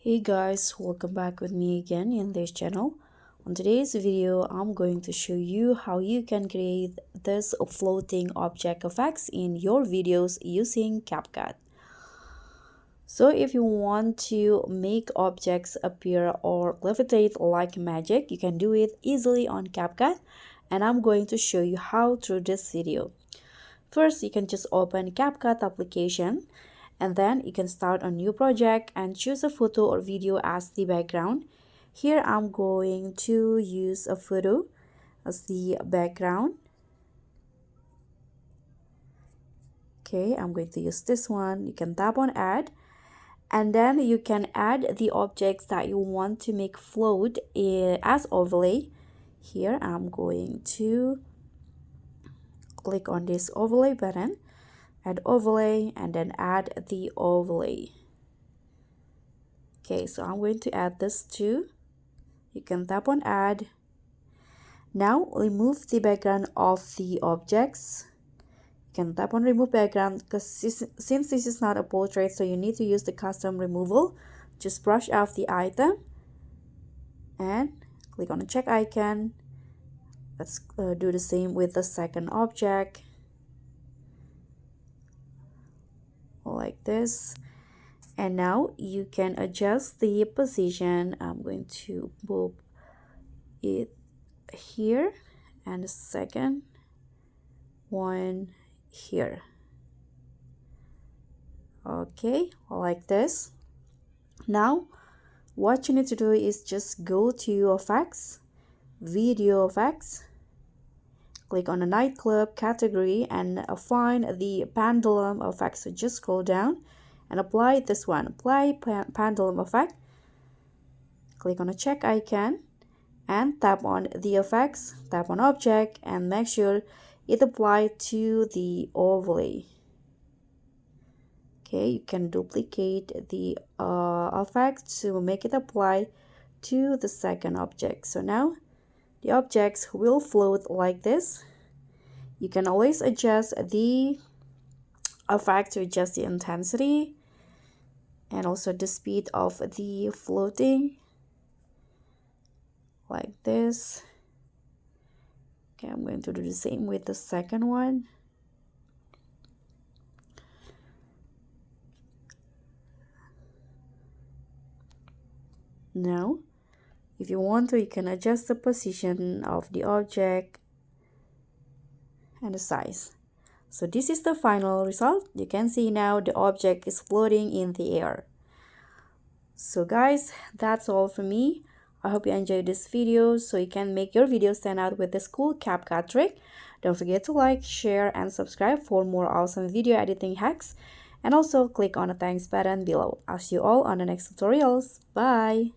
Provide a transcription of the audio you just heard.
Hey guys, welcome back with me again in this channel. On today's video, I'm going to show you how you can create this floating object effects in your videos using CapCut. So if you want to make objects appear or levitate like magic, you can do it easily on CapCut, and I'm going to show you how through this video. First, you can just open CapCut application, and then you can start a new project and choose a photo or video as the background. Here I'm going to use a photo as the background. Okay, I'm going to use this one. You can tap on add, and then you can add the objects that you want to make float as overlay. Here I'm going to click on this overlay button, add overlay, and then add the overlay. Okay, so I'm going to add this too. You can tap on add. Now remove the background of the objects. You can tap on remove background because since this is not a portrait, so you need to use the custom removal. Just brush off the item and click on the check icon. Let's do the same with the second object, like this. And now you can adjust the position. I'm going to move it here and the second one here. Okay, like this. Now what you need to do is just go to your effects, video effects, click on the nightclub category and find the pendulum effect. So just scroll down and apply this one, apply pendulum effect. Click on the check icon and tap on the effects, tap on object, and make sure it applies to the overlay. Okay, you can duplicate the effect to make it apply to the second object. So now the objects will float like this. You can always adjust the effect to adjust the intensity and also the speed of the floating, like this. Okay, I'm going to do the same with the second one. Now, if you want to, you can adjust the position of the object and the size. So this is the final result. You can see now the object is floating in the air. So guys, that's all for me. I hope you enjoyed this video so you can make your video stand out with this cool CapCut trick. Don't forget to like, share, and subscribe for more awesome video editing hacks. And also click on the thanks button below. I'll see you all on the next tutorials. Bye!